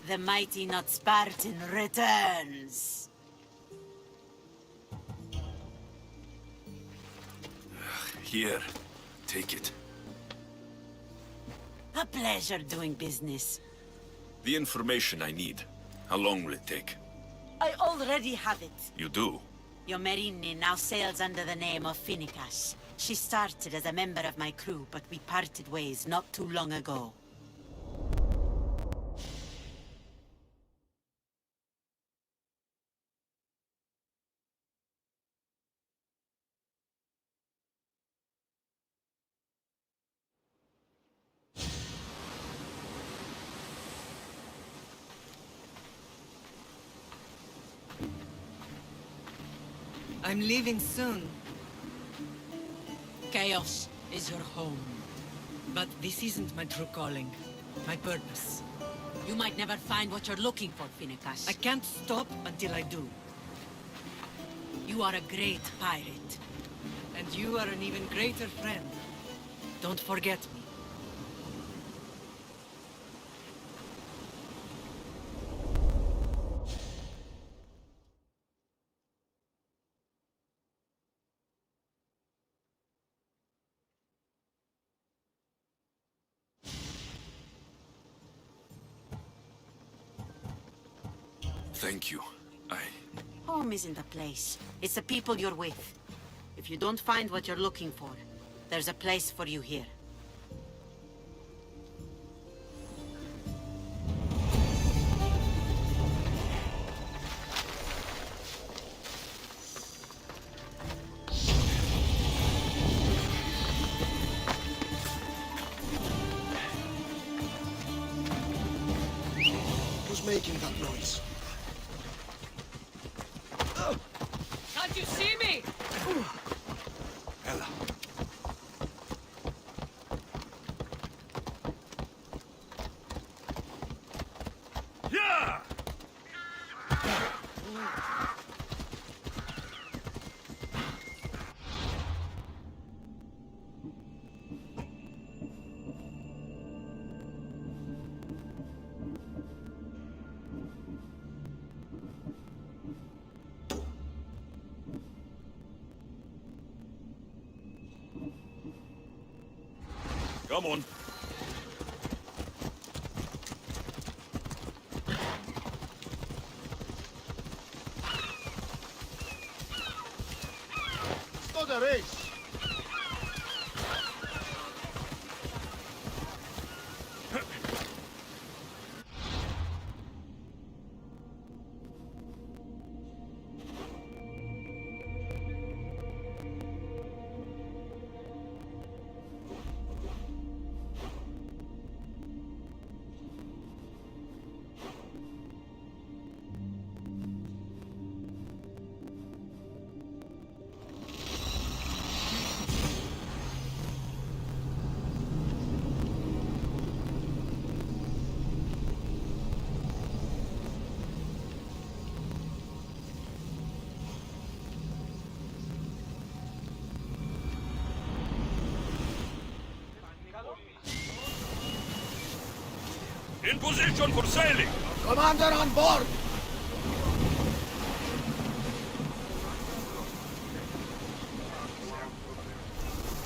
The mighty not Spartan returns. Here, take it. A pleasure doing business. The information I need. How long will it take? I already have it. You do? Your Merini now sails under the name of Finnegas. She started as a member of my crew, but we parted ways not too long ago. I'm leaving soon, Chaos is your home. but this isn't my true calling. My purpose. You might never find what you're looking for, Finnegas. I can't stop until I do. You are a great pirate. And you are an even greater friend. Don't forget me. Thank you. Home isn't a place. It's the people you're with. If you don't find what you're looking for, there's a place for you here. Who's making that noise? Can't you see me? Ella. Yeah! Come on. Start the race! In position for sailing! Commander on board!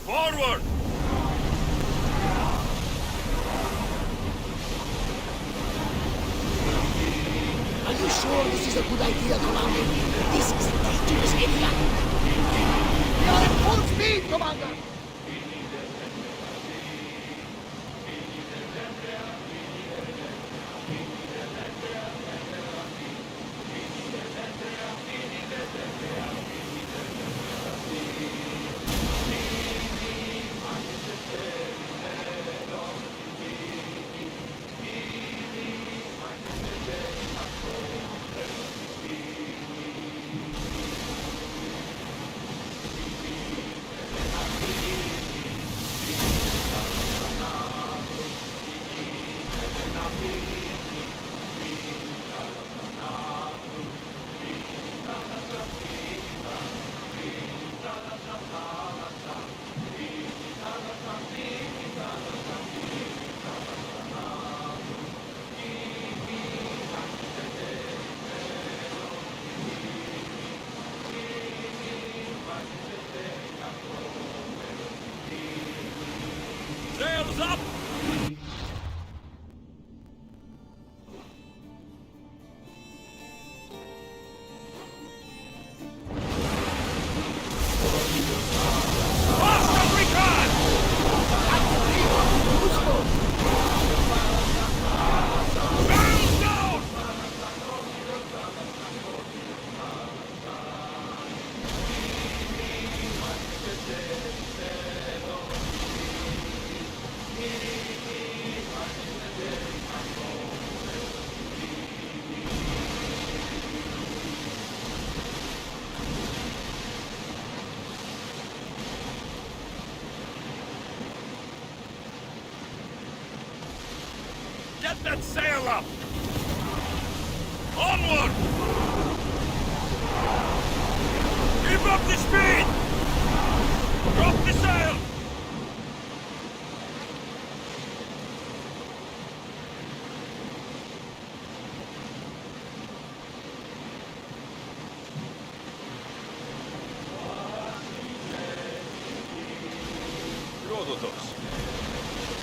Forward! Are you sure this is a good idea, Commander? This is a dangerous area. We are at full speed, Commander! Get that sail up! Onward! Keep up the speed! Drop the sail!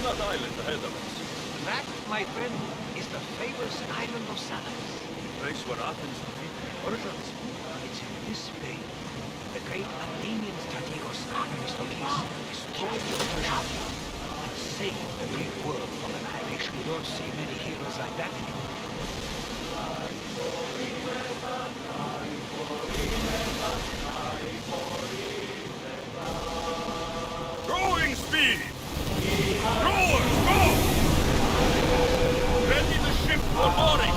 That island ahead of us. That, my friend, is the famous island of Salamis. The place where Athens defeated the Persians. It's in this bay. The great Athenian strategos Themistocles destroyed the Persian fleet and saved the great world from an annex. We don't see many heroes like that anymore. Growing speed! Rowers, go! Ready the ship for mooring!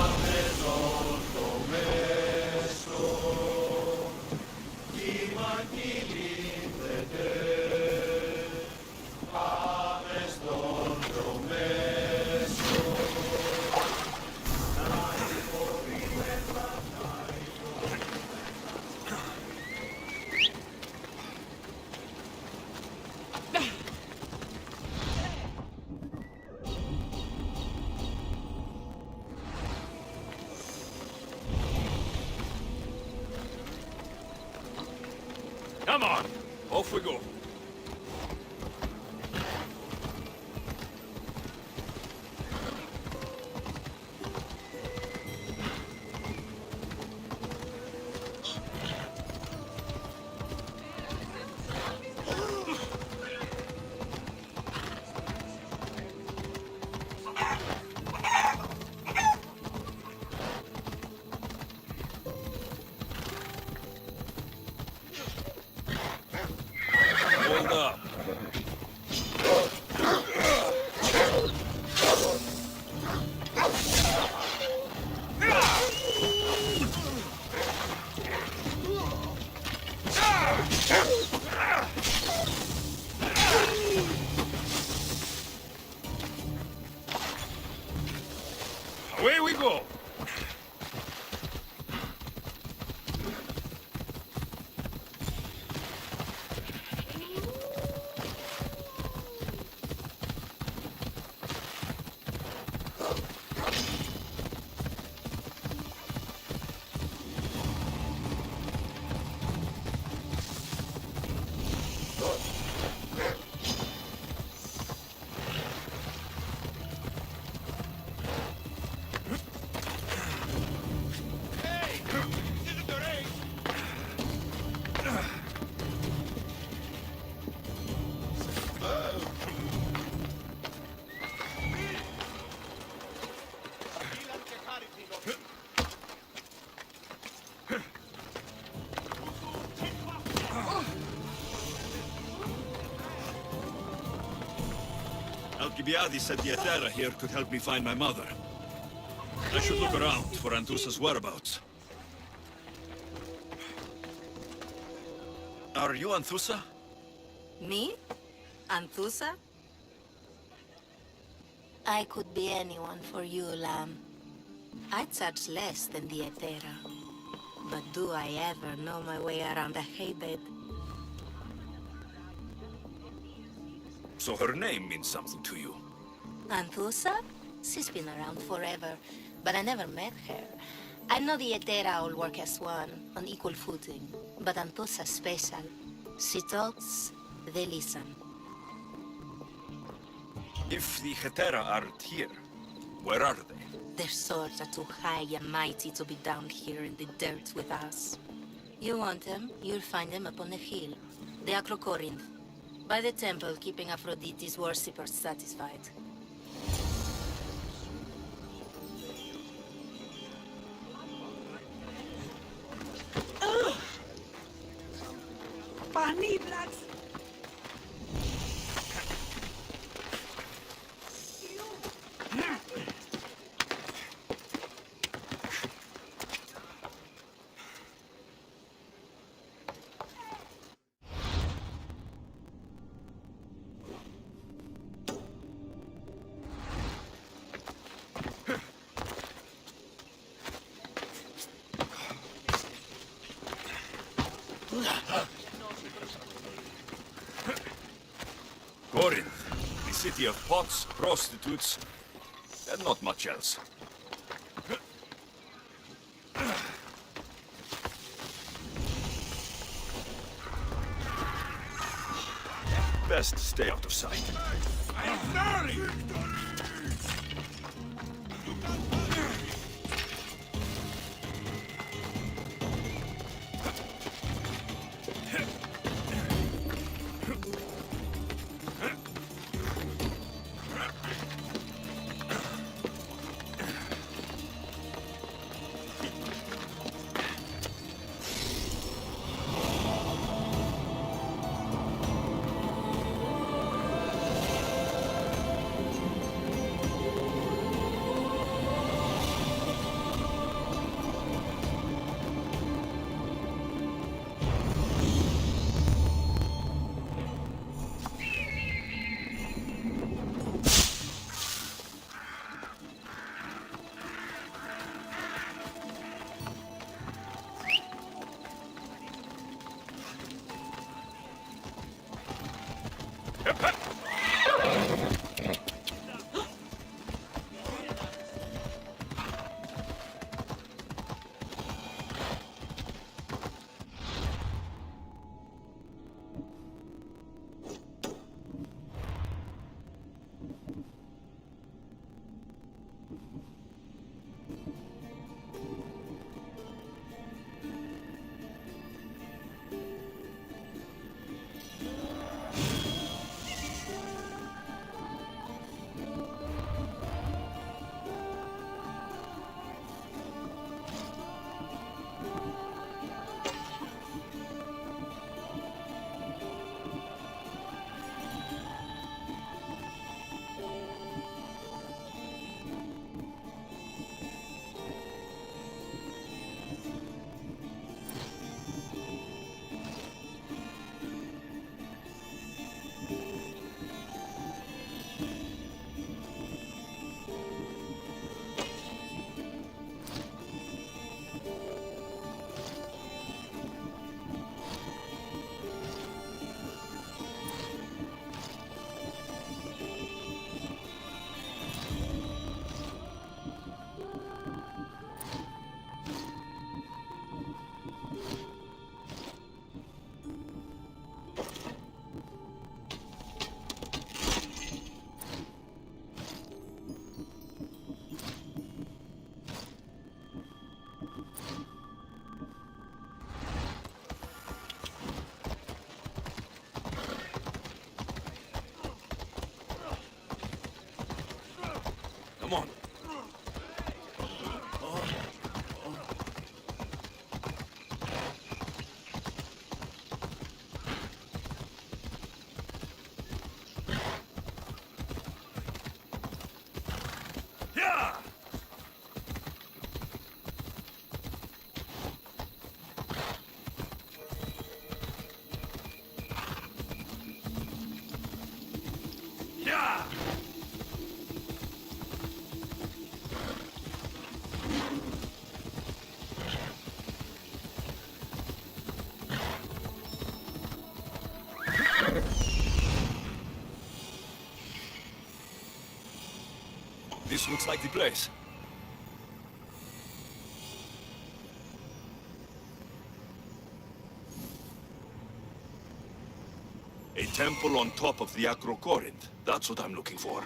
Come on, off we go. Hold up. Away we go. Alcibiades said the Aethera here could help me find my mother. I should look around for Anthusa's whereabouts. Are you Anthusa? Me? Anthusa? I could be anyone for you, Lamb. I charge less than the Aethera. But do I ever know my way around a haybed? So her name means something to you. Anthusa? She's been around forever, but I never met her. I know the Aethera all work as one, on equal footing. But Anthusa's special. She talks, they listen. If the Hetera aren't here, where are they? Their swords are too high and mighty to be down here in the dirt with us. You want them, you'll find them up on the hill. The Acrocorinth. By the temple, keeping Aphrodite's worshippers satisfied. Pani, lads! Corinth, the city of pots, prostitutes, and not much else. Best stay out of sight. Come on. Yeah! Yeah! This looks like the place. A temple on top of the Acro-Corinth. That's what I'm looking for.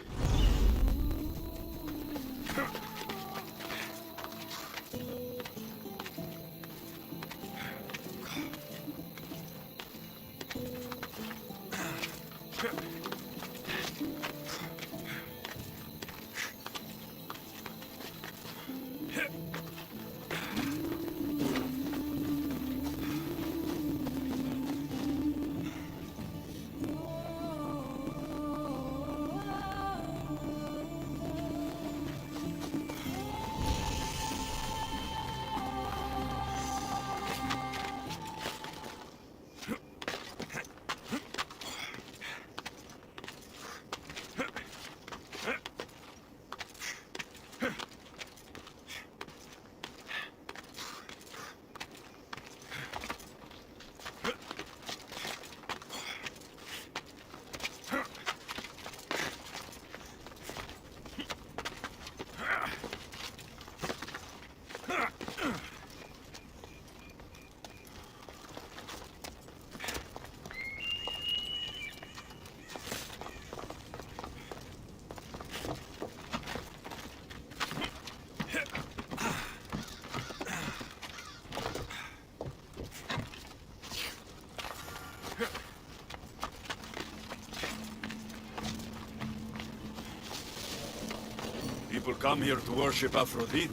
people come here to worship Aphrodite.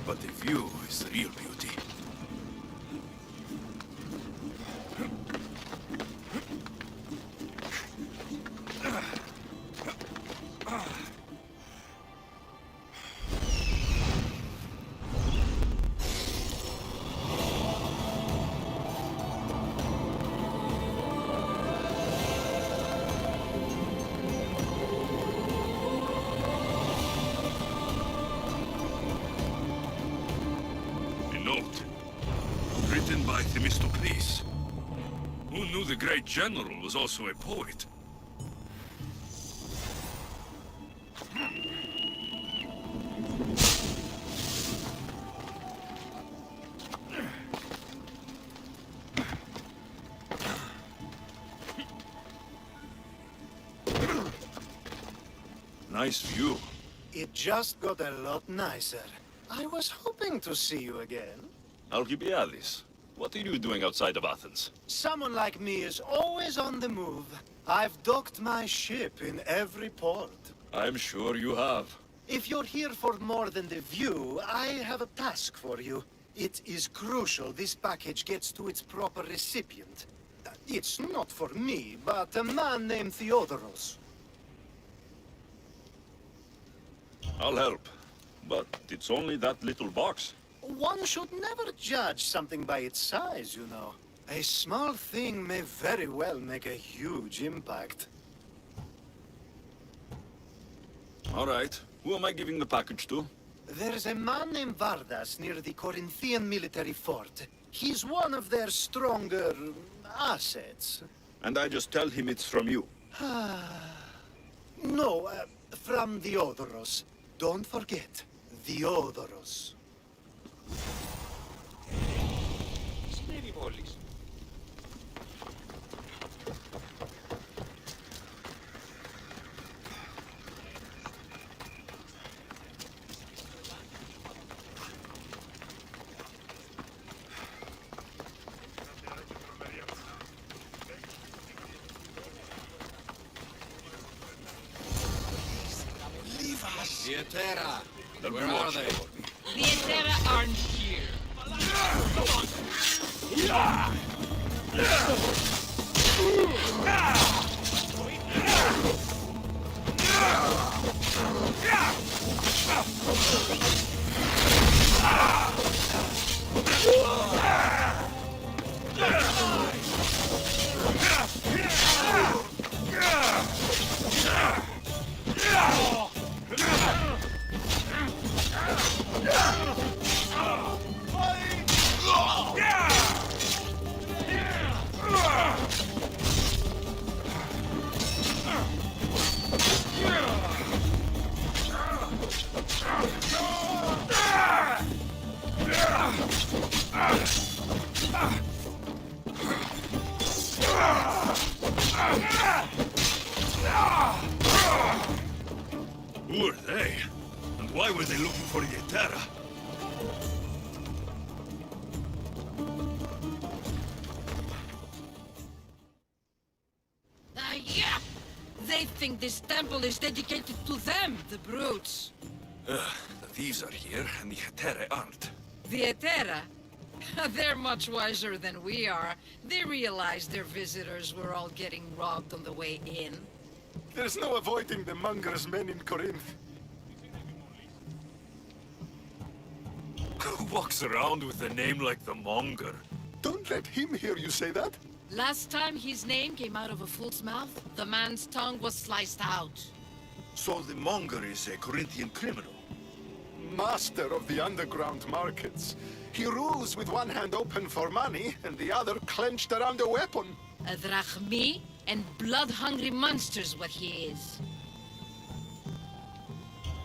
But the view is the real beauty. Note, written by Themistocles. Who knew the great general was also a poet? Nice view. It just got a lot nicer. I was hoping to see you again. Alcibiades, what are you doing outside of Athens? Someone like me is always on the move. I've docked my ship in every port. I'm sure you have. If you're here for more than the view, I have a task for you. It is crucial this package gets to its proper recipient. It's not for me, but a man named Theodoros. I'll help. But it's only that little box. One should never judge something by its size, you know. A small thing may very well make a huge impact. All right. Who am I giving the package to? There's a man named Vardas near the Corinthian military fort. He's one of their stronger assets. And I just tell him it's from you. No, from Theodoros. Don't forget, Theodoros. Vietera, They'll where be are watching they? for me. The Etera aren't here. Who are they? And why were they looking for Yetera? Yeah! They think this temple is dedicated to them, the brutes. The thieves are here, and the Yetera aren't. The Etera? They're much wiser than we are. They realized their visitors were all getting robbed on the way in. There's no avoiding the monger's men in Corinth. Who walks around with a name like the Monger? Don't let him hear you say that. Last time his name came out of a fool's mouth, the man's tongue was sliced out. So the Monger is a Corinthian criminal. Master of the underground markets. He rules with one hand open for money and the other clenched around a weapon. A drachmi and blood-hungry monster's what he is.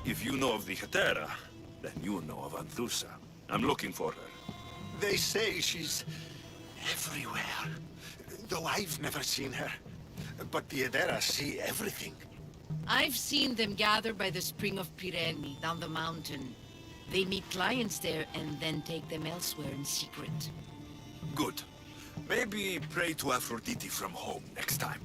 If you know of the Yetera, then you know of Anthusa. I'm looking for her. They say she's everywhere, though I've never seen her. But the Edera see everything. I've seen them gather by the spring of Pirene, down the mountain. They meet clients there and then take them elsewhere in secret. Good. Maybe pray to Aphrodite from home next time.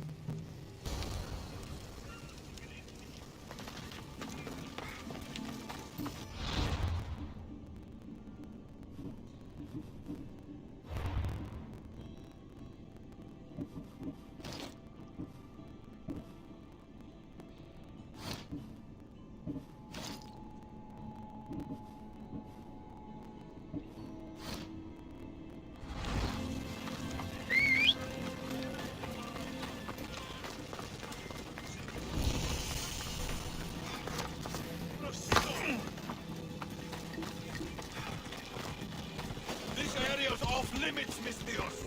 limits, Mistios!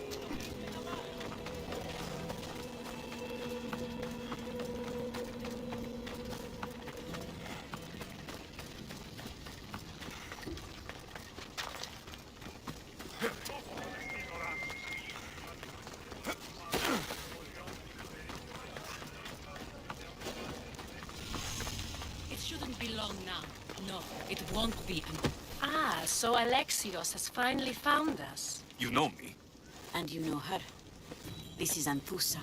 It shouldn't be long now. No, it won't be. Ah, so Alexios has finally found us. You know me? And you know her. This is Anthusa.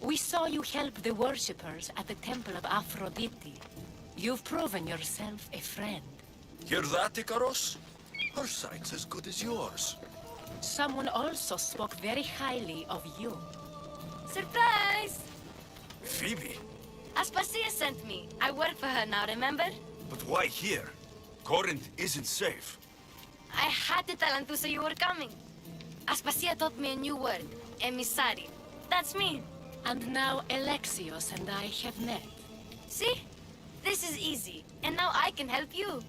We saw you help the worshippers at the Temple of Aphrodite. You've proven yourself a friend. Hear that, Icaros? Her sight's as good as yours. Someone also spoke very highly of you. Surprise! Phoebe? Aspasia sent me. I work for her now, remember? But why here? Corinth isn't safe. I had to tell Anthusa you were coming. Aspasia taught me a new word. Emissary. That's me. And now Alexios and I have met. See? This is easy. And now I can help you.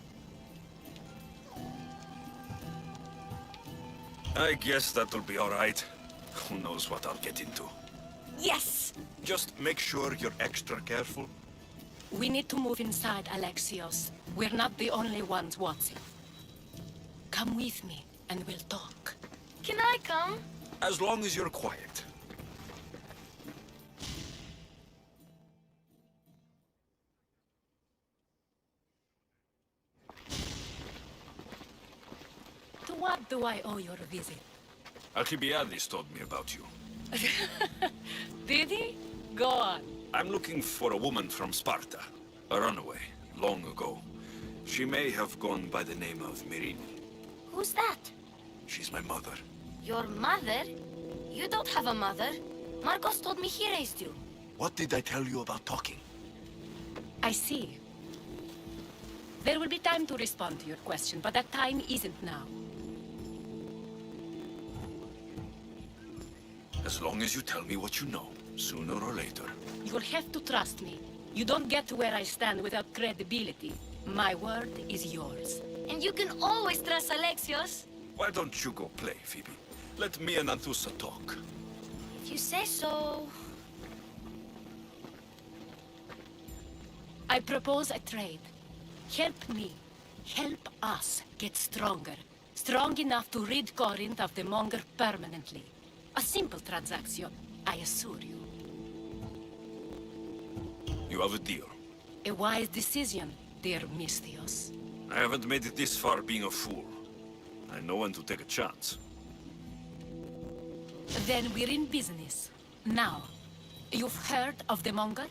I guess that'll be alright. Who knows what I'll get into. Yes! Just make sure you're extra careful. We need to move inside, Alexios. We're not the only ones watching. Come with me, and we'll talk. Can I come? As long as you're quiet. To what do I owe your visit? Alcibiades told me about you. Did he? Go on. I'm looking for a woman from Sparta. A runaway, long ago. She may have gone by the name of Myrine. Who's that? She's my mother. Your mother? You don't have a mother. Marcos told me he raised you. What did I tell you about talking? I see. There will be time to respond to your question, but that time isn't now. As long as you tell me what you know, sooner or later. You'll have to trust me. You don't get to where I stand without credibility. My word is yours. And you can always trust Alexios. Why don't you go play, Phoebe? Let me and Anthusa talk. If you say so. I propose a trade. Help me. Help us get stronger. Strong enough to rid Corinth of the Monger permanently. A simple transaction, I assure you. You have a deal. A wise decision, dear Mistios. I haven't made it this far being a fool. I know when to take a chance. Then we're in business. Now, you've heard of the Monger?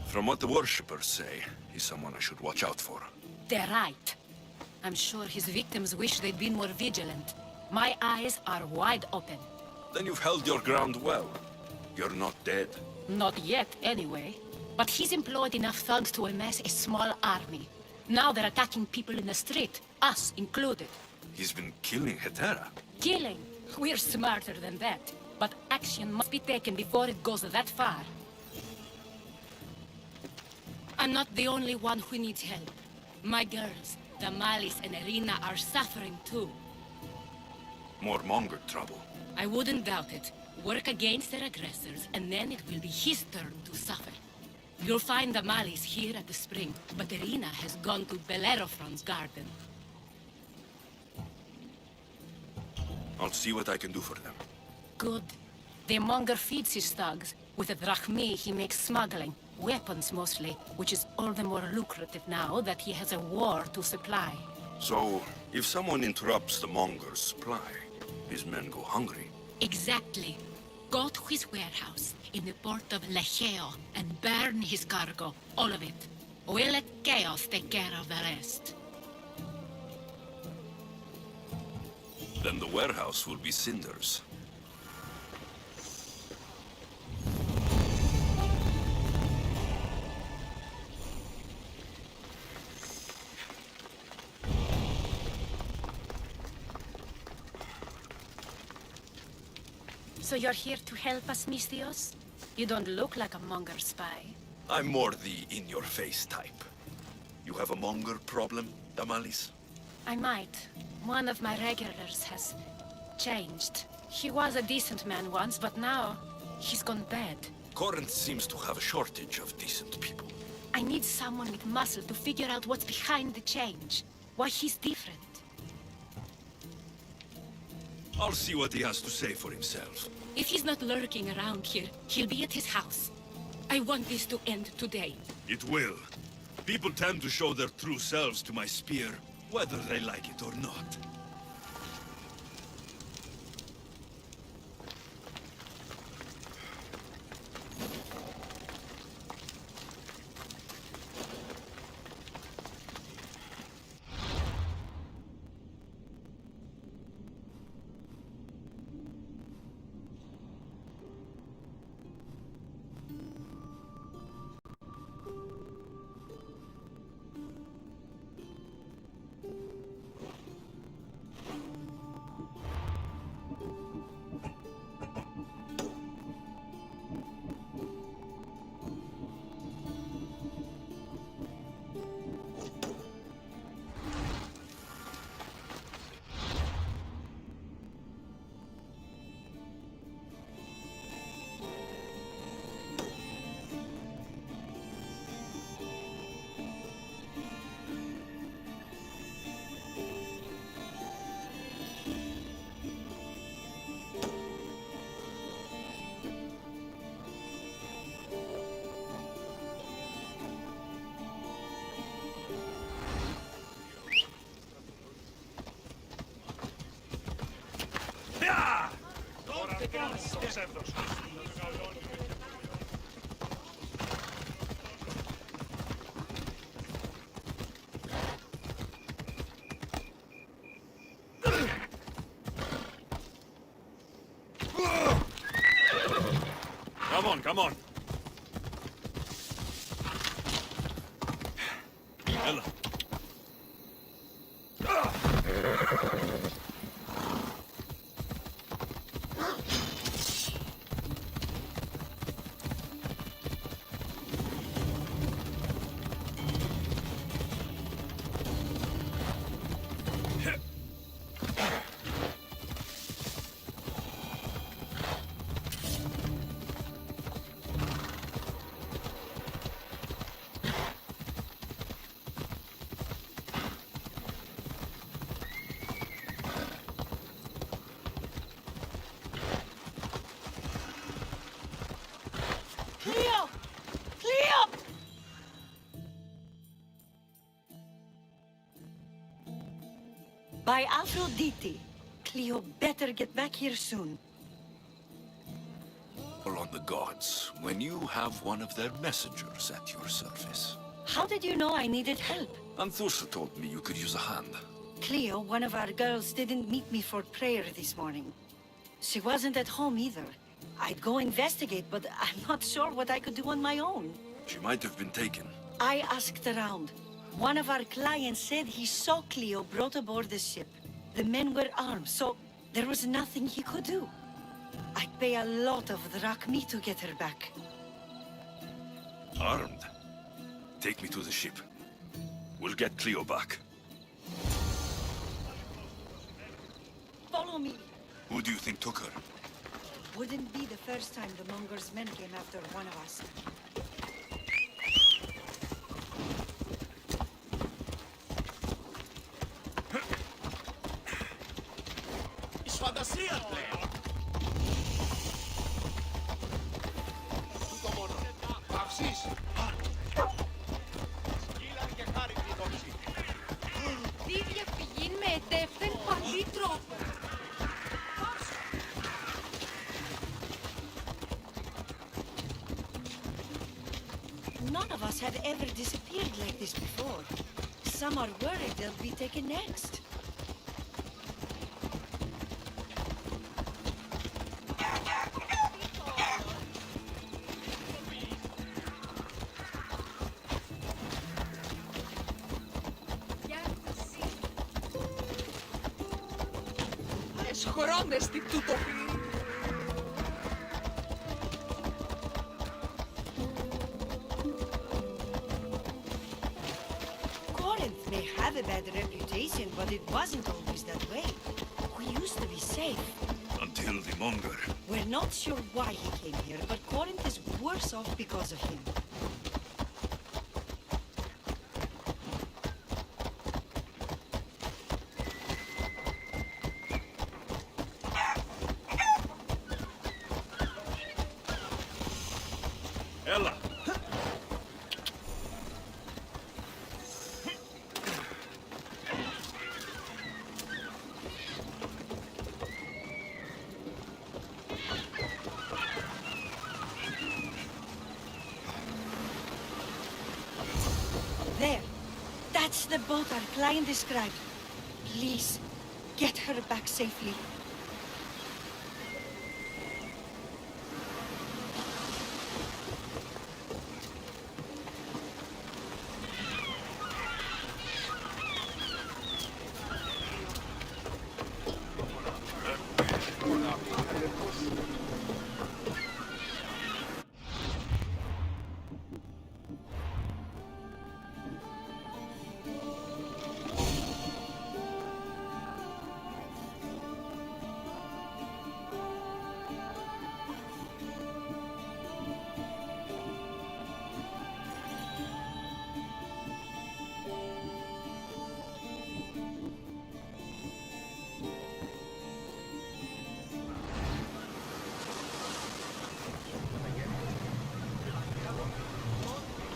From what the worshippers say, he's someone I should watch out for. They're right. I'm sure his victims wish they'd been more vigilant. My eyes are wide open. Then you've held your ground well. You're not dead. Not yet, anyway. But he's employed enough thugs to amass a small army. Now they're attacking people in the street, us included. He's been killing Hetera. Killing? We're smarter than that. But action must be taken before it goes that far. I'm not the only one who needs help. My girls, Damalis and Irina, are suffering too. More Monger trouble. I wouldn't doubt it. Work against their aggressors, and then it will be his turn to suffer. You'll find Damalis here at the spring, but Irina has gone to Bellerophon's garden. I'll see what I can do for them. Good. The Monger feeds his thugs. With the drachmae, he makes smuggling. Weapons, mostly, which is all the more lucrative now that he has a war to supply. So, if someone interrupts the Monger's supply, his men go hungry. Exactly. Go to his warehouse in the port of Lecheo and burn his cargo, all of it. We'll let chaos take care of the rest. Then the warehouse will be cinders. So you're here to help us, Mistios? You don't look like a Monger spy. I'm more the in-your-face type. You have a Monger problem, Damalis? I might. One of my regulars has changed. He was a decent man once, but now he's gone bad. Corinth seems to have a shortage of decent people. I need someone with muscle to figure out what's behind the change. Why he's different. I'll see what he has to say for himself. If he's not lurking around here, he'll be at his house. I want this to end today. It will. People tend to show their true selves to my spear, whether they like it or not. Come on, come on. Ella. Cleo! Cleo! By Aphrodite, Cleo better get back here soon. Call on the gods when you have one of their messengers at your service. How did you know I needed help? Anthusa told me you could use a hand. Cleo, one of our girls, didn't meet me for prayer this morning. She wasn't at home either. I'd go investigate, but I'm not sure what I could do on my own. She might have been taken. I asked around. One of our clients said he saw Cleo brought aboard the ship. The men were armed, so there was nothing he could do. I'd pay a lot of drachmi to get her back. Armed? Take me to the ship. We'll get Cleo back. Follow me. Who do you think took her? Wouldn't be the first time the Monger's men came after one of us. Is fantasia πλέον. Τούτο μόνο. Παύσεις. Σκύλαν και χάρη πληθόψη. Τι διαφυγήν με εντεύθεν παλί τρόπο. None of us have ever disappeared like this before. Some are worried they'll be taken next. Εσχωρώνες τι τούτο πει. Corinth may have have a bad reputation, but it wasn't always that way. We used to be safe. Until the monger. We're not sure why he came here, but Corinth is worse off because of him. Ella! There. That's the boat our client described. Please, get her back safely.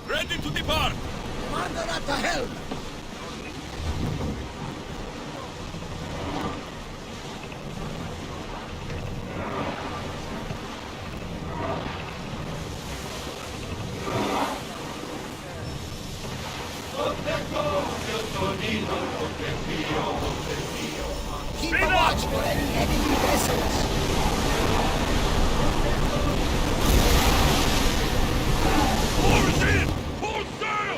Ready to depart! Commander at the helm! Keep a watch for any enemy vessels! Oars in! Full sail!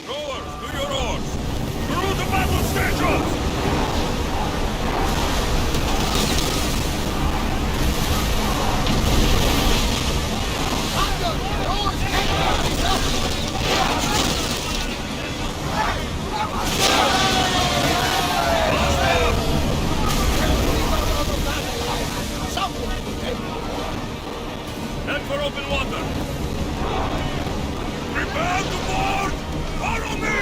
Rowers, to your oars! Through the battle stations! Commander, yours anchor is up! Head for open water! Prepare to board! Follow me!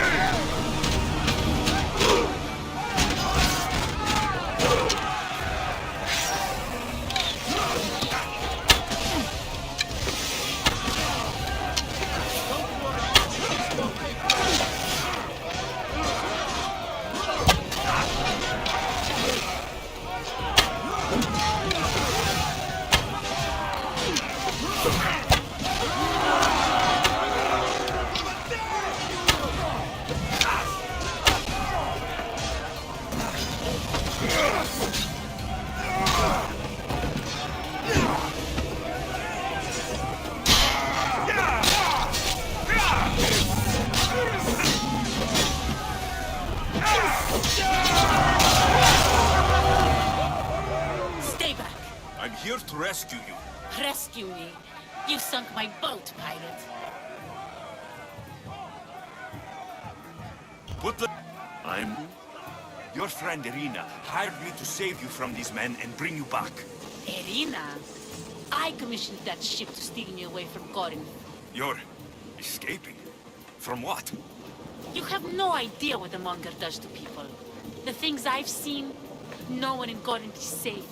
Stay back. I'm here to rescue you. Rescue me. You sunk my boat, pirate. Put the... I'm... Your friend Irina hired me to save you from these men and bring you back. Irina? I commissioned that ship to steal me away from Corinth. You're... escaping? From what? You have no idea what the monger does to people. The things I've seen, no one in Corinth is safe.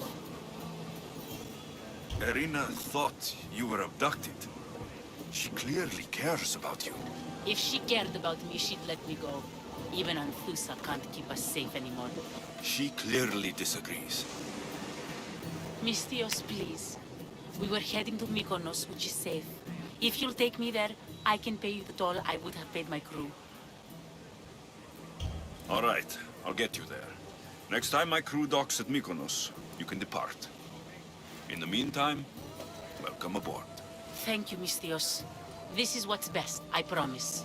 Irina thought you were abducted. She clearly cares about you. If she cared about me, she'd let me go. Even Anthusa can't keep us safe anymore. She clearly disagrees. Mystios, please. We were heading to Mykonos, which is safe. If you'll take me there, I can pay you the toll I would have paid my crew. All right, I'll get you there. Next time my crew docks at Mykonos, you can depart. In the meantime, welcome aboard. Thank you, Mystios. This is what's best, I promise.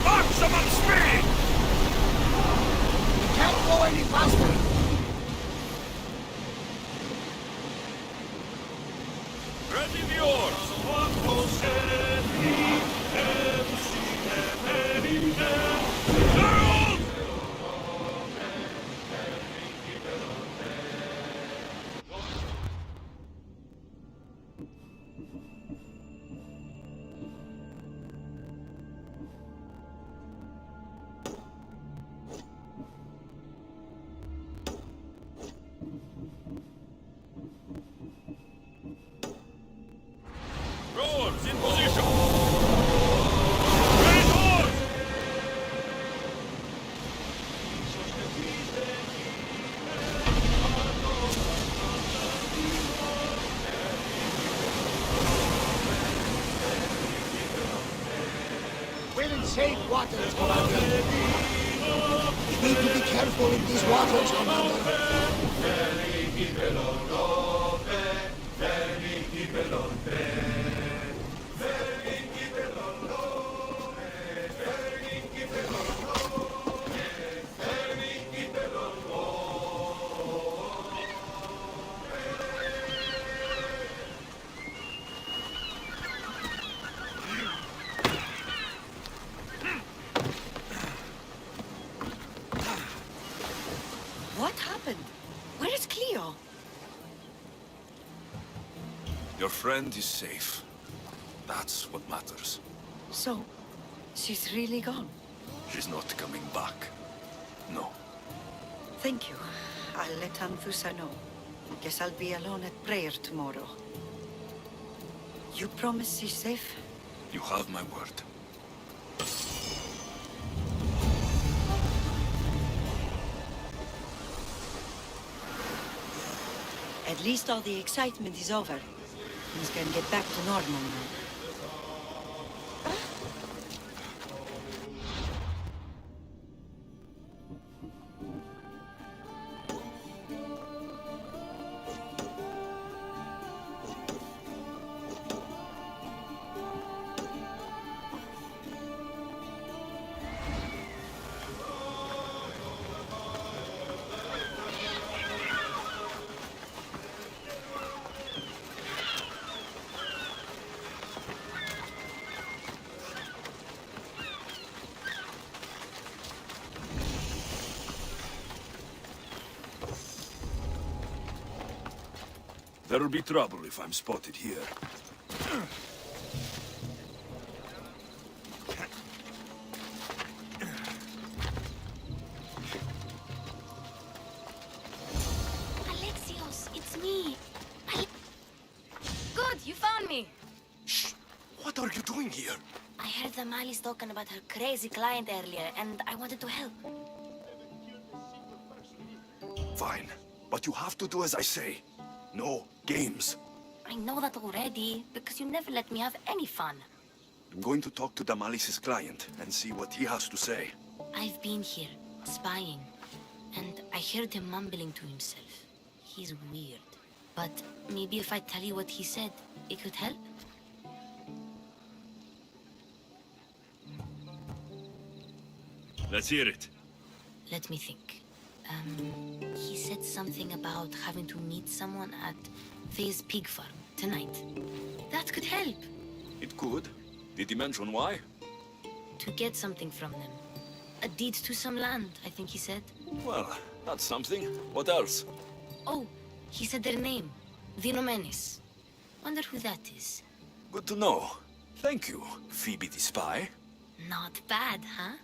Maximum speed! Can't go any faster. Ready the oars! Herald! Rowers in position! Raise oars! We're in safe waters, Commander. We need to be careful in these waters, Commander. What happened? Where is Cleo? Your friend is safe. That's what matters. So, she's really gone. She's not coming back. No. Thank you. I'll let Anthusa know. Guess I'll be alone at prayer tomorrow. You promise she's safe? You have my word. At least all the excitement is over. Things can get back to normal now. There'll be trouble if I'm spotted here. Alexios, it's me. Good, you found me. Shh! What are you doing here? I heard the Mali's talking about her crazy client earlier, and I wanted to help. Fine. But you have to do as I say. No games. I know that already, because you never let me have any fun. I'm going to talk to Damalis's client and see what he has to say. I've been here, spying, and I heard him mumbling to himself. He's weird. But maybe if I tell you what he said, it could help? Let's hear it. Let me think. He said something about having to meet someone at Faye's pig farm tonight. That could help. It could. Did he mention why? To get something from them. A deed to some land, I think he said. Well, that's something. What else? Oh, he said their name. Vinomenes. Wonder who that is. Good to know. Thank you, Phoebe the spy. Not bad, huh?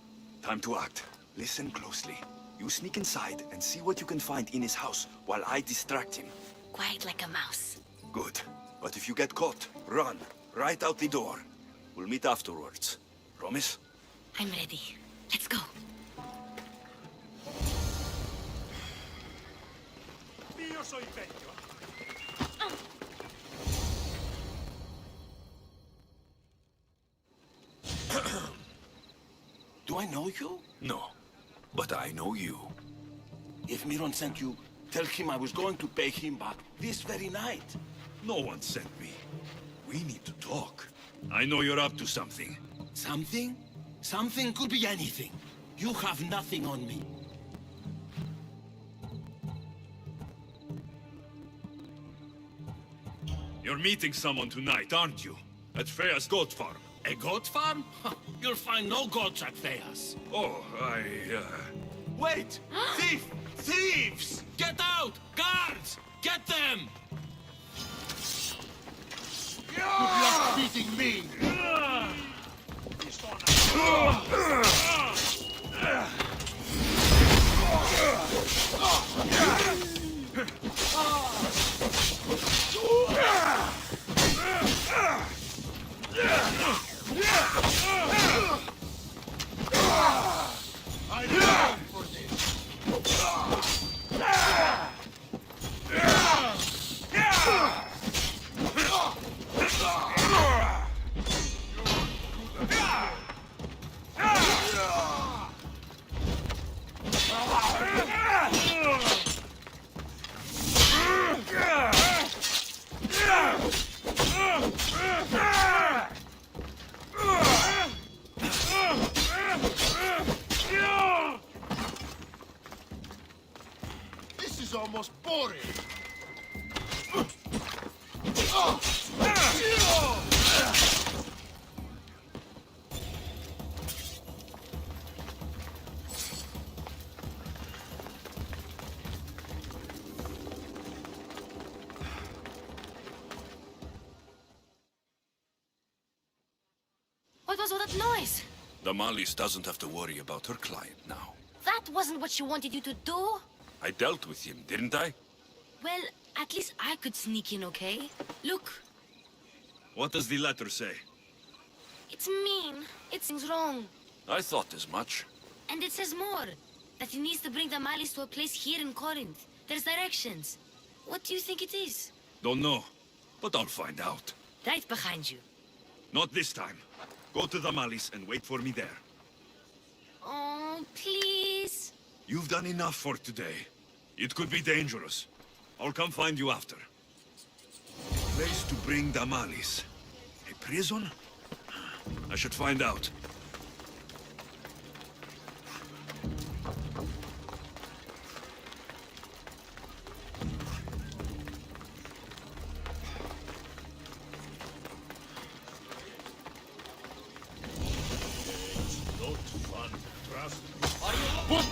Time to act. Listen closely. You sneak inside and see what you can find in his house while I distract him. Quiet like a mouse. Good. But if you get caught, run. Right out the door. We'll meet afterwards. Promise? I'm ready. Let's go. Do I know you? No, but I know you. If Miron sent you, tell him I was going to pay him back this very night. No one sent me. We need to talk. I know you're up to something. Something? Something could be anything. You have nothing on me. You're meeting someone tonight, aren't you? At Freya's goat farm. A goat farm? You'll find no goats at Thea's. Oh, Wait! Thief! Thieves! Get out! Guards! Get them! Good luck beating me! I live for this! This is almost boring. What was all that noise? Damalis doesn't have to worry about her client now. That wasn't what she wanted you to do. I dealt with him, didn't I? Well, at least I could sneak in, okay? Look, What does the letter say? it's mean. It's wrong. I thought as much. And it says more. That he needs to bring the malice to a place here in Corinth. There's directions. What do you think it is? Don't know, but I'll find out. Right behind you. Not this time. Go to Damalis and wait for me there. Oh, please. You've done enough for today. It could be dangerous. I'll come find you after. Place to bring Damalis. A prison? I should find out.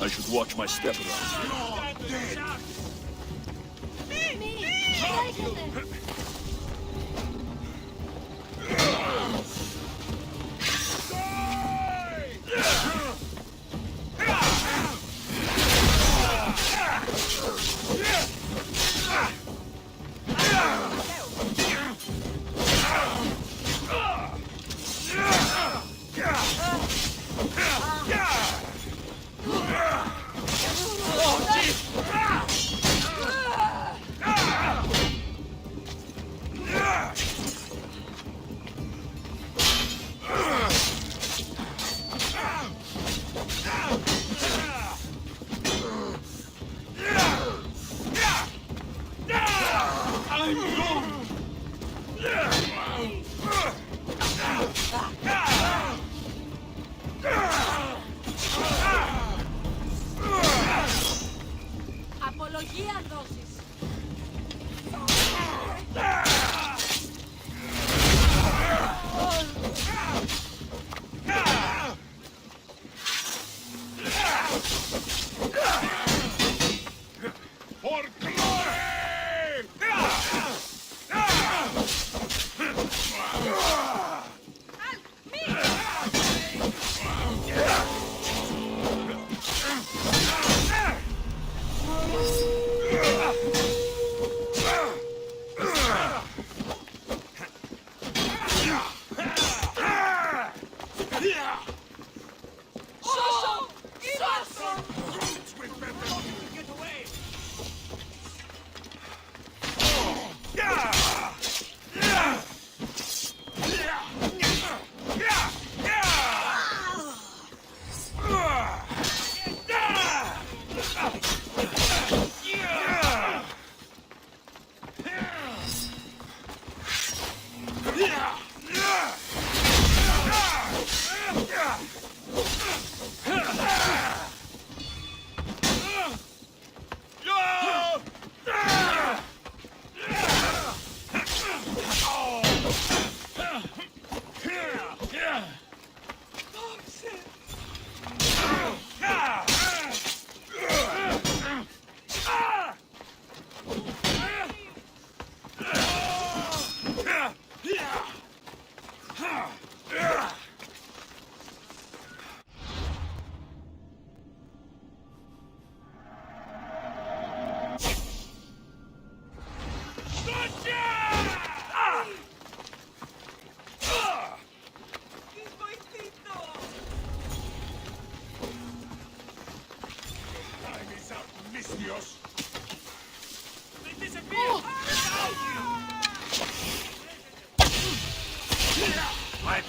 I should watch my step around.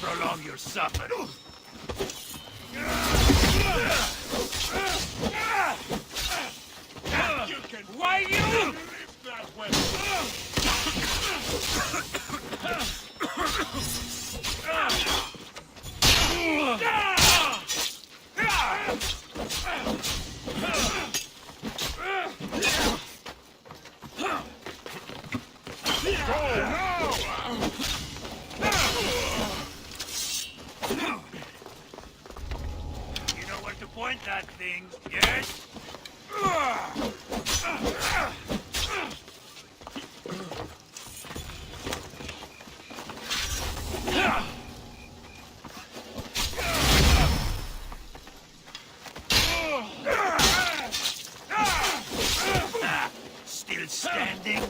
prolong your suffering. You can. Why you live that way? You know where to point that thing, yes? Still standing?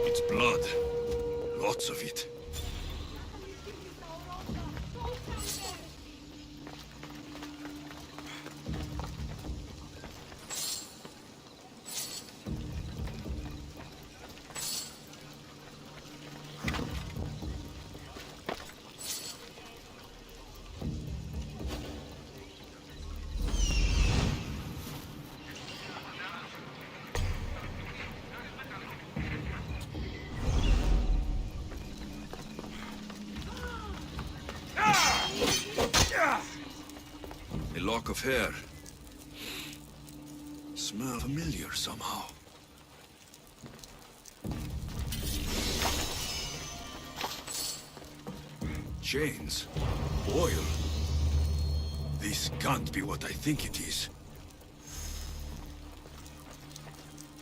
It's blood. Lots of it. A lock of hair. Smell familiar somehow. Chains. Oil. This can't be what I think it is.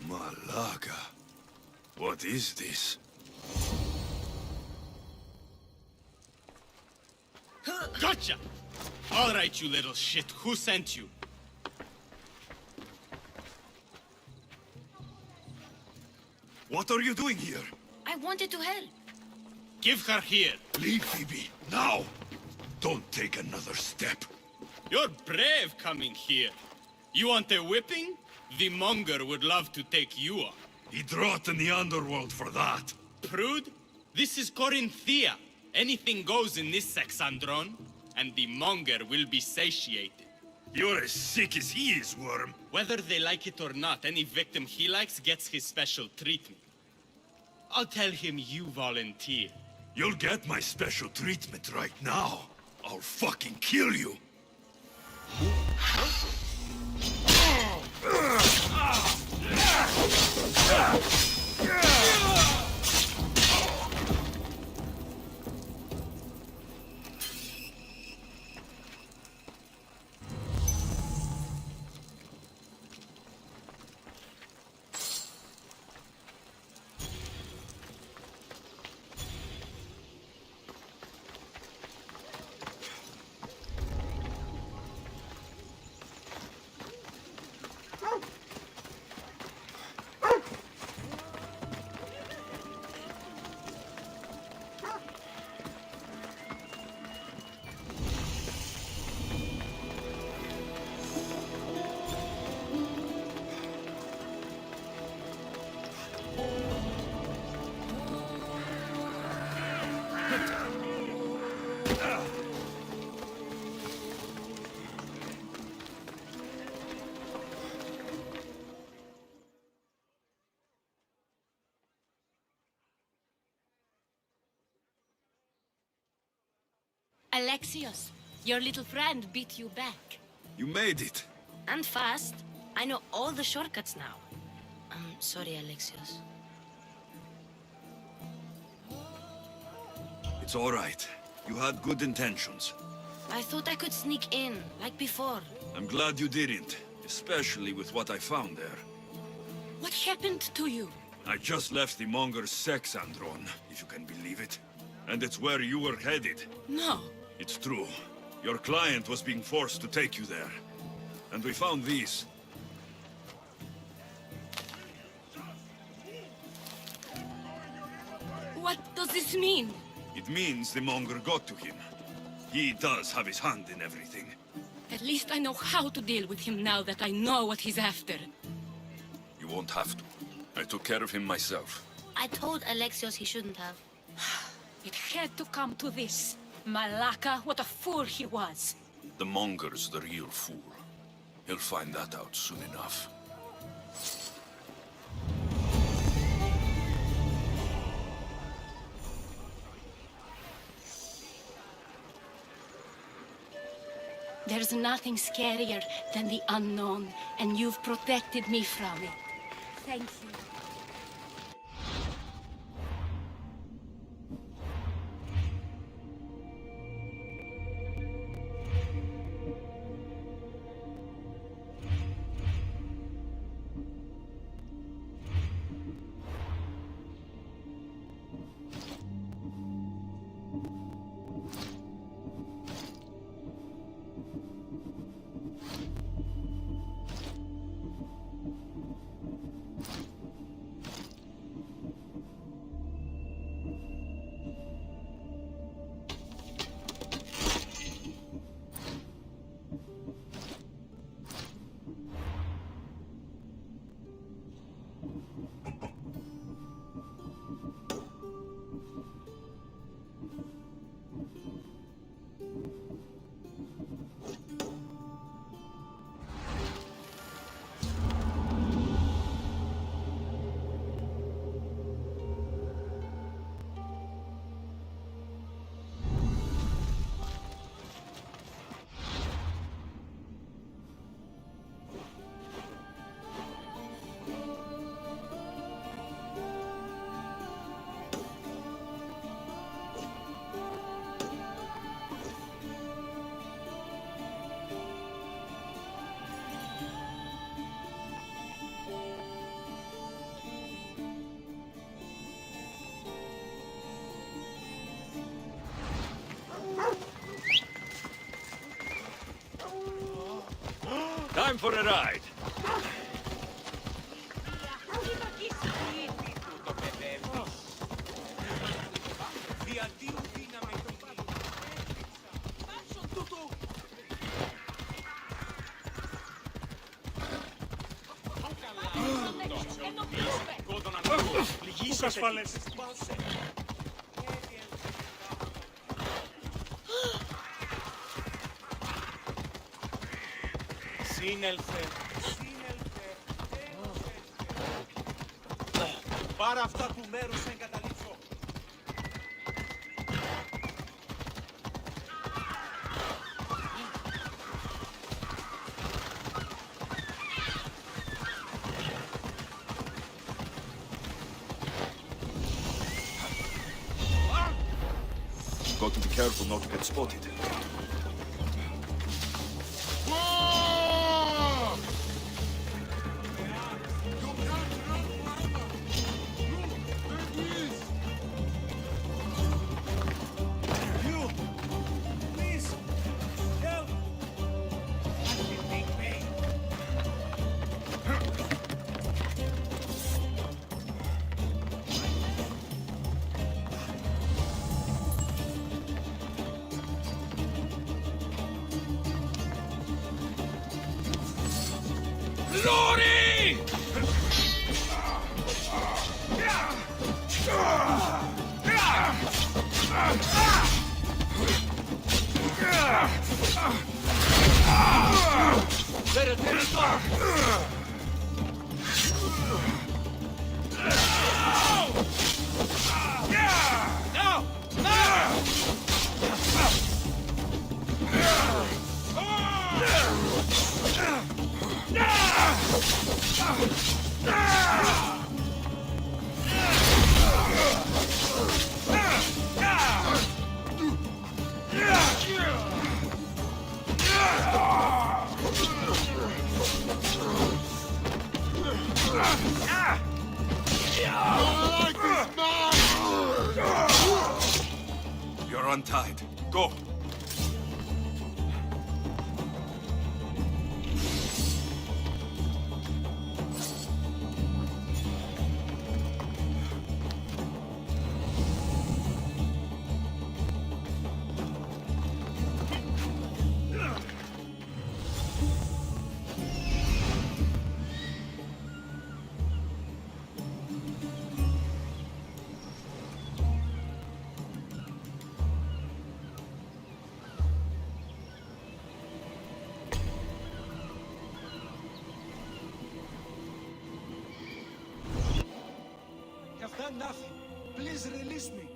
Malaga. What is this? Gotcha! All right, you little shit. Who sent you? What are you doing here? I wanted to help. Give her here. Leave, Phoebe, now! Don't take another step. You're brave coming here. You want a whipping? The monger would love to take you on. He'd rot in the underworld for that. Prude, this is Corinthia. Anything goes in this Sexandron, and the monger will be satiated. You're as sick as he is, Worm. Whether they like it or not, any victim he likes gets his special treatment. I'll tell him you volunteer. You'll get my special treatment right now. I'll fucking kill you. Alexios, your little friend beat you back. You made it. And fast. I know all the shortcuts now. Sorry, Alexios. It's all right. You had good intentions. I thought I could sneak in, like before. I'm glad you didn't. especially with what I found there. What happened to you? I just left the Monger's sex andron, if you can believe it. And it's where you were headed. No. It's true. Your client was being forced to take you there. And we found these. What does this mean? It means the Monger got to him. He does have his hand in everything. At least I know how to deal with him now that I know what he's after. You won't have to. I took care of him myself. I told Alexios he shouldn't have. It had to come to this. Malaka, what a fool he was. The Monger's the real fool. He'll find that out soon enough. There's nothing scarier than the unknown, and you've protected me from it. Thank you. Time for a ride. Σύνελθε. Πάρε αυτά του μέρους να εγκαταλείψω. Got to be careful not to get spotted. You're untied. Go. I've done nothing. Please release me.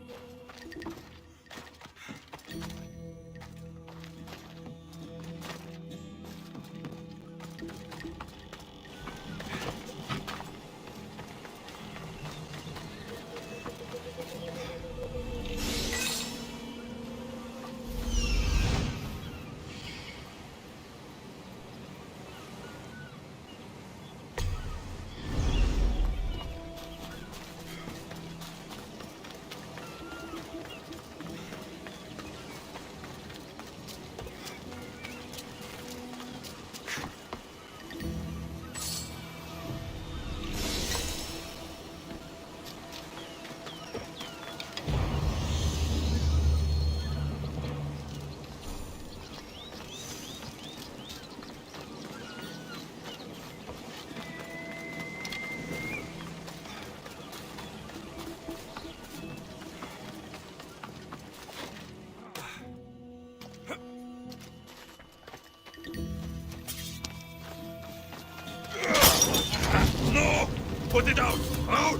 No! Put it out! Out!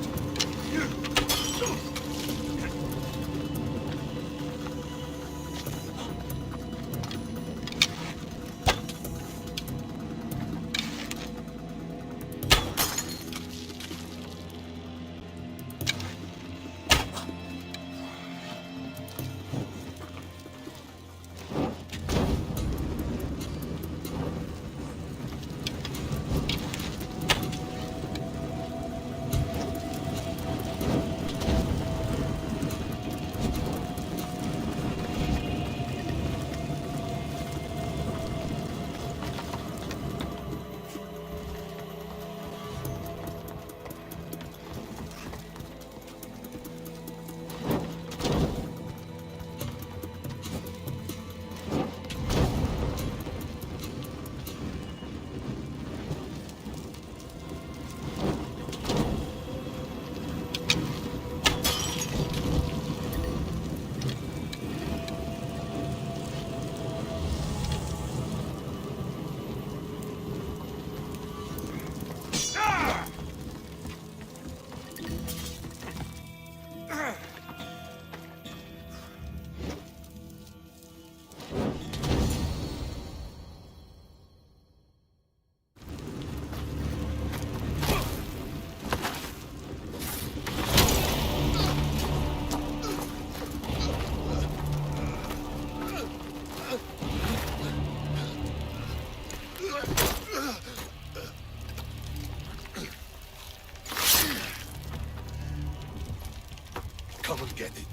Come and get it.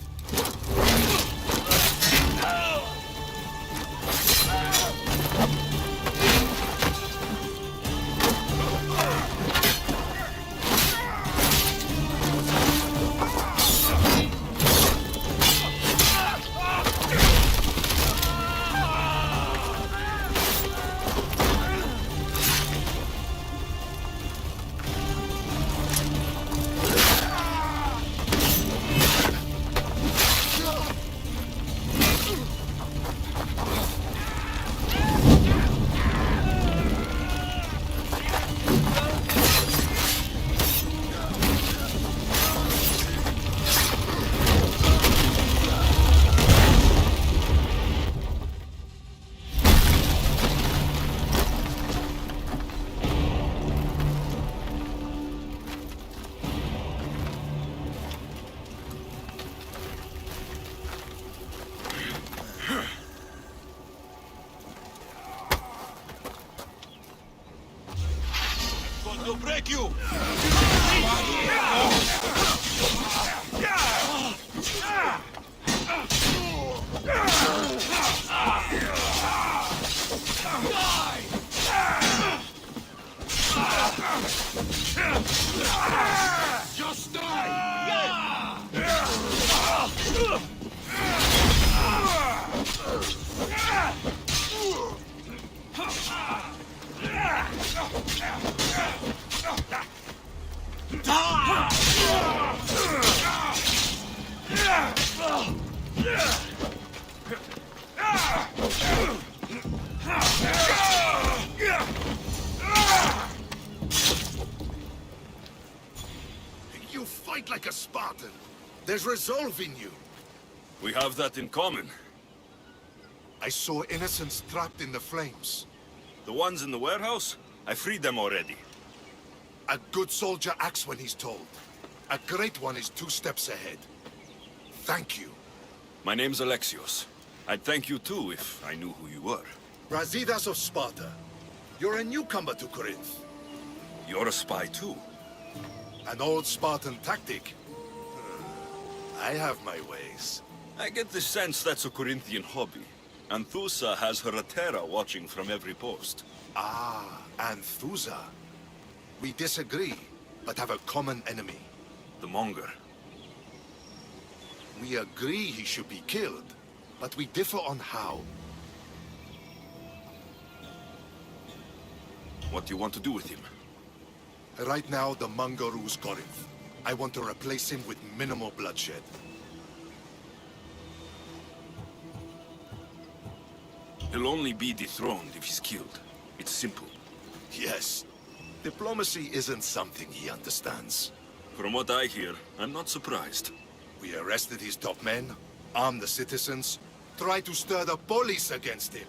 break you! Just die! You fight like a Spartan. There's resolve in you. We have that in common. I saw innocents trapped in the flames. The ones in the warehouse? I freed them already. A good soldier acts when he's told. A great one is 2 steps ahead. Thank you. My name's Alexios. I'd thank you too if I knew who you were. Brasidas of Sparta. You're a newcomer to Corinth. You're a spy too. An old Spartan tactic. I have my ways. I get the sense that's a Corinthian hobby. Anthusa has her Atera watching from every post. Ah, Anthusa. We disagree, but have a common enemy. The Monger. We agree he should be killed, but we differ on how. What do you want to do with him? Right now, the Monger rules Corinth. I want to replace him with minimal bloodshed. He'll only be dethroned if he's killed. It's simple. Yes. Diplomacy isn't something he understands. From what I hear, I'm not surprised. We arrested his top men, armed the citizens, tried to stir the police against him.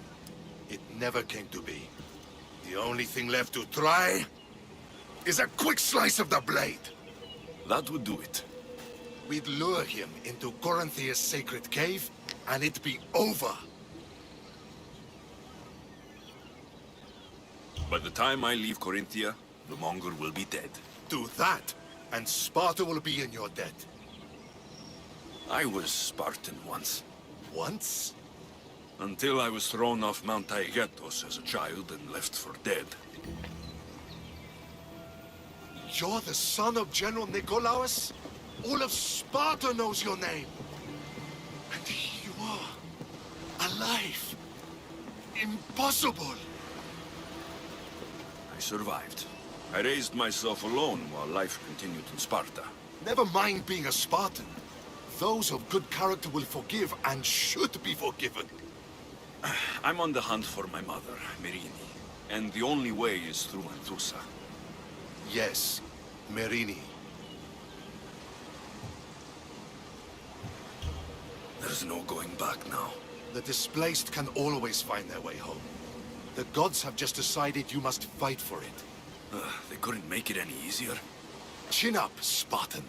It never came to be. The only thing left to try is a quick slice of the blade. That would do it. We'd lure him into Corinthia's sacred cave, and it'd be over. By the time I leave Corinthia, the Monger will be dead. Do that, and Sparta will be in your debt. I was Spartan once. Once? Until I was thrown off Mount Taygetos as a child and left for dead. You're the son of General Nikolaos? All of Sparta knows your name. And here you are, alive. Impossible. I survived. I raised myself alone while life continued in Sparta. Never mind being a Spartan. Those of good character will forgive and should be forgiven. I'm on the hunt for my mother, Merini. And the only way is through Anthusa. Yes, Merini. There's no going back now. The displaced can always find their way home. The gods have just decided you must fight for it. They couldn't make it any easier. Chin up, Spartan.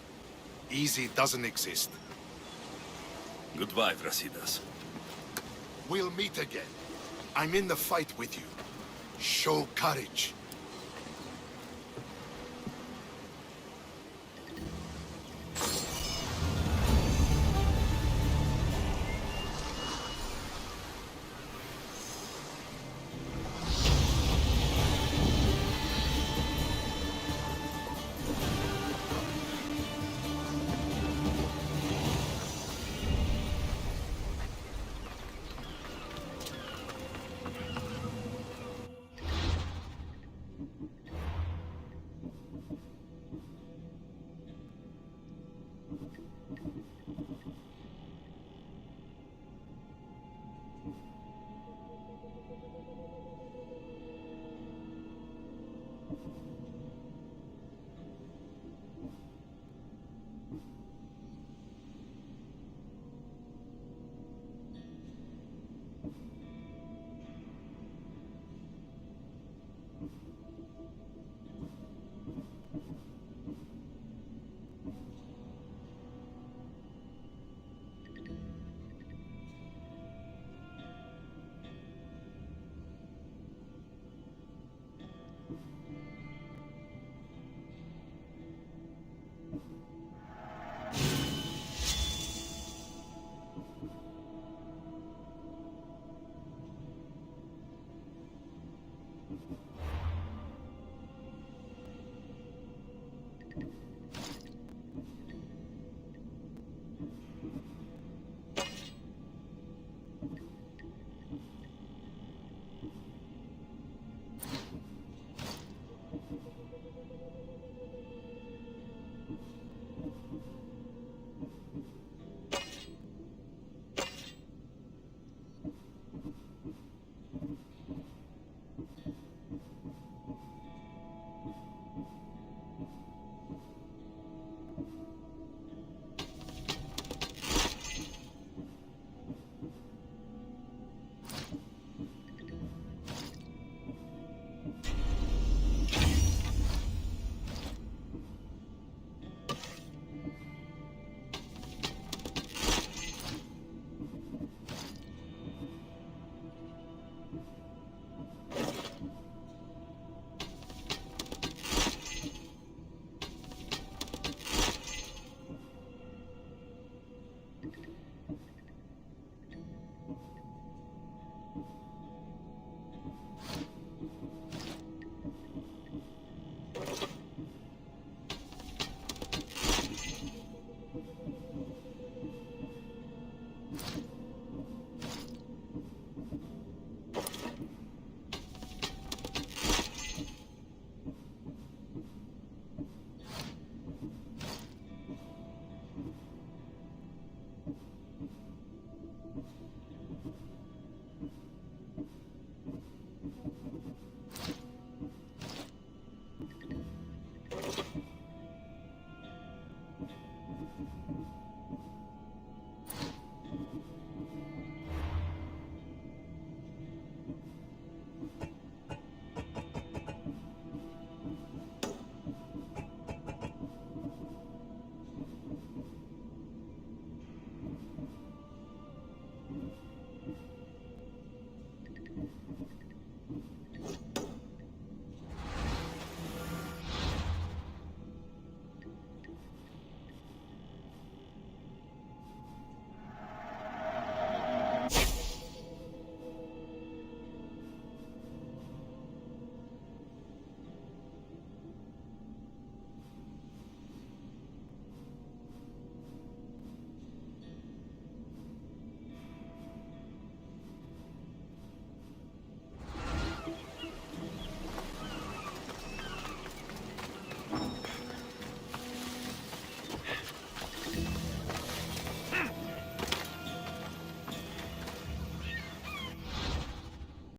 Easy doesn't exist. Goodbye, Brasidas. We'll meet again. I'm in the fight with you. Show courage.